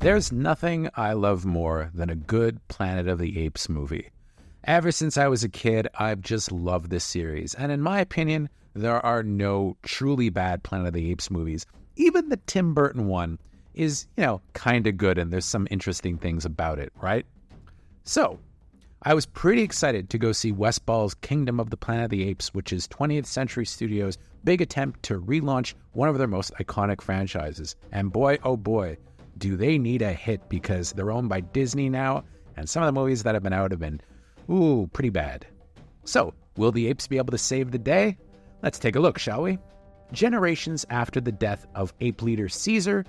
There's nothing I love more than a good Planet of the Apes movie. Ever since I was a kid, I've just loved this series. And in my opinion, there are no truly bad Planet of the Apes movies. Even the Tim Burton one is, kind of good, and there's some interesting things about it, right? So, I was pretty excited to go see Wes Ball's Kingdom of the Planet of the Apes, which is 20th Century Studios' big attempt to relaunch one of their most iconic franchises. And boy, oh boy, do they need a hit, because they're owned by Disney now, and some of the movies that have been out have been, pretty bad. So, will the apes be able to save the day? Let's take a look, shall we? Generations after the death of ape leader Caesar,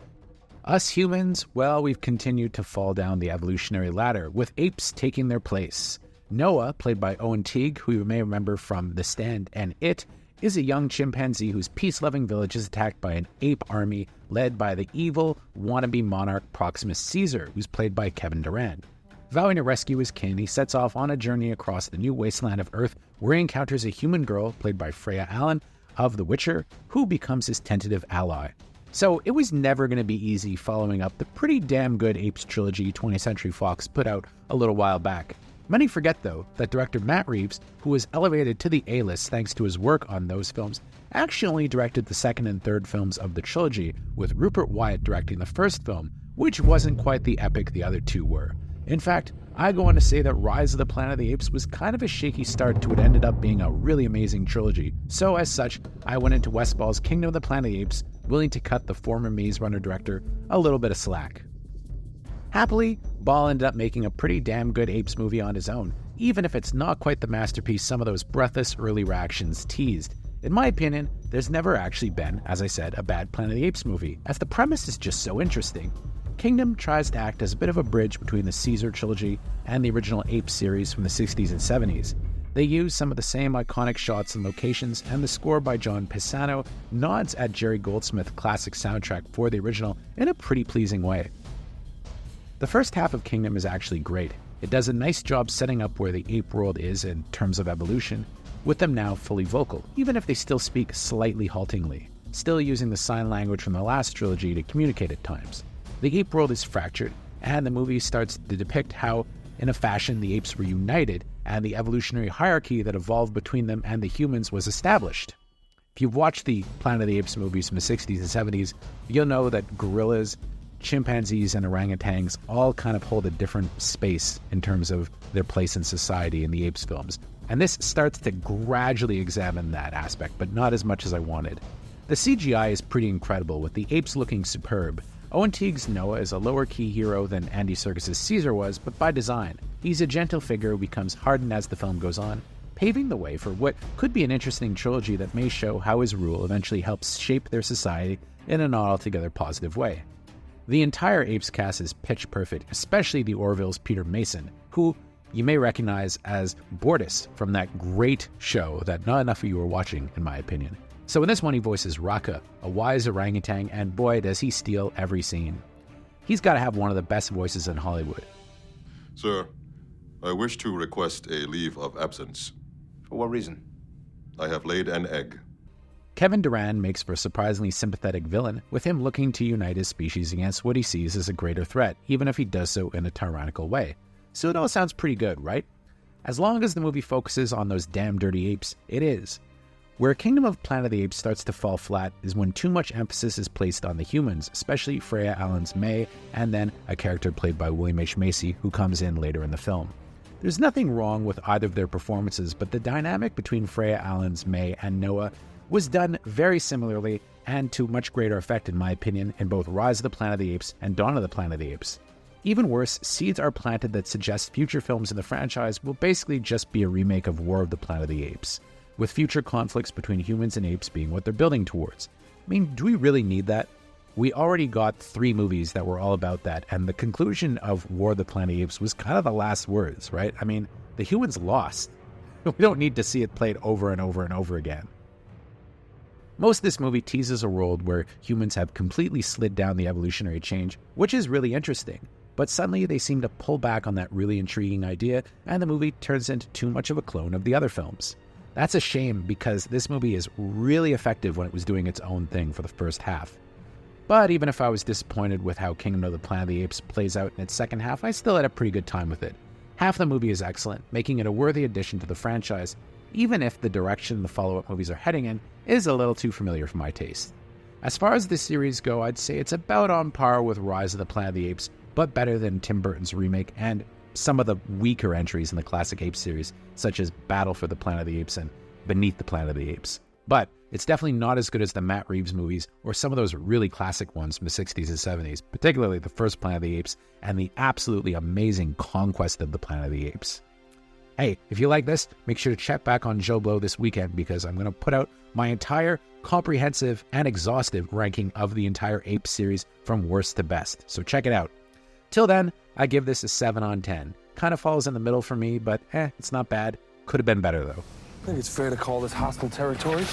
us humans, well, we've continued to fall down the evolutionary ladder, with apes taking their place. Noah, played by Owen Teague, who you may remember from The Stand and It, is a young chimpanzee whose peace-loving village is attacked by an ape army led by the evil, wannabe monarch Proximus Caesar, who's played by Kevin Durand. Vowing to rescue his kin, he sets off on a journey across the new wasteland of Earth, where he encounters a human girl, played by Freya Allan, of The Witcher, who becomes his tentative ally. So it was never going to be easy following up the pretty damn good Apes trilogy 20th Century Fox put out a little while back. Many forget, though, that director Matt Reeves, who was elevated to the A-list thanks to his work on those films, actually only directed the second and third films of the trilogy, with Rupert Wyatt directing the first film, which wasn't quite the epic the other two were. In fact, I go on to say that Rise of the Planet of the Apes was kind of a shaky start to what ended up being a really amazing trilogy. So as such, I went into Wes Ball's Kingdom of the Planet of the Apes, willing to cut the former Maze Runner director a little bit of slack. Happily, Ball ended up making a pretty damn good Apes movie on his own, even if it's not quite the masterpiece some of those breathless early reactions teased. In my opinion, there's never actually been, as I said, a bad Planet of the Apes movie, as the premise is just so interesting. Kingdom tries to act as a bit of a bridge between the Caesar trilogy and the original Apes series from the 60s and 70s. They use some of the same iconic shots and locations, and the score by John Pisano nods at Jerry Goldsmith's classic soundtrack for the original in a pretty pleasing way. The first half of Kingdom is actually great. It does a nice job setting up where the ape world is in terms of evolution, with them now fully vocal, even if they still speak slightly haltingly, still using the sign language from the last trilogy to communicate at times. The ape world is fractured, and the movie starts to depict how, in a fashion, the apes were united, and the evolutionary hierarchy that evolved between them and the humans was established. If you've watched the Planet of the Apes movies from the 60s and 70s, you'll know that gorillas, chimpanzees, and orangutans all kind of hold a different space in terms of their place in society in the Apes films. And this starts to gradually examine that aspect, but not as much as I wanted. The CGI is pretty incredible, with the apes looking superb. Owen Teague's Noah is a lower-key hero than Andy Serkis's Caesar was, but by design. He's a gentle figure who becomes hardened as the film goes on, paving the way for what could be an interesting trilogy that may show how his rule eventually helps shape their society in a not altogether positive way. The entire Apes cast is pitch perfect, especially the Orville's Peter Mason, who you may recognize as Bortus from that great show that not enough of you are watching, in my opinion. So in this one, he voices Raka, a wise orangutan, and boy, does he steal every scene. He's got to have one of the best voices in Hollywood. Sir, I wish to request a leave of absence. For what reason? I have laid an egg. Kevin Durand makes for a surprisingly sympathetic villain, with him looking to unite his species against what he sees as a greater threat, even if he does so in a tyrannical way. So it all sounds pretty good, right? As long as the movie focuses on those damn dirty apes, it is. Where Kingdom of Planet of the Apes starts to fall flat is when too much emphasis is placed on the humans, especially Freya Allan's May, and then a character played by William H. Macy, who comes in later in the film. There's nothing wrong with either of their performances, but the dynamic between Freya Allan's May and Noah was done very similarly and to much greater effect, in my opinion, in both Rise of the Planet of the Apes and Dawn of the Planet of the Apes. Even worse, seeds are planted that suggest future films in the franchise will basically just be a remake of War of the Planet of the Apes, with future conflicts between humans and apes being what they're building towards. I mean, do we really need that? We already got 3 movies that were all about that, and the conclusion of War of the Planet of the Apes was kind of the last words, right? I mean, the humans lost. We don't need to see it played over and over and over again. Most of this movie teases a world where humans have completely slid down the evolutionary change, which is really interesting. But suddenly they seem to pull back on that really intriguing idea, and the movie turns into too much of a clone of the other films. That's a shame, because this movie is really effective when it was doing its own thing for the first half. But even if I was disappointed with how Kingdom of the Planet of the Apes plays out in its second half, I still had a pretty good time with it. Half the movie is excellent, making it a worthy addition to the franchise, even if the direction the follow-up movies are heading in is a little too familiar for my taste. As far as this series go, I'd say it's about on par with Rise of the Planet of the Apes, but better than Tim Burton's remake and some of the weaker entries in the classic Apes series, such as Battle for the Planet of the Apes and Beneath the Planet of the Apes. But it's definitely not as good as the Matt Reeves movies or some of those really classic ones from the 60s and 70s, particularly the first Planet of the Apes and the absolutely amazing Conquest of the Planet of the Apes. Hey, if you like this, make sure to check back on JoBlo this weekend because I'm going to put out my entire comprehensive and exhaustive ranking of the entire Apes series from worst to best. So check it out. Till then, I give this a 7 on 10. Kind of falls in the middle for me, but it's not bad. Could have been better though. I think it's fair to call this hostile territory.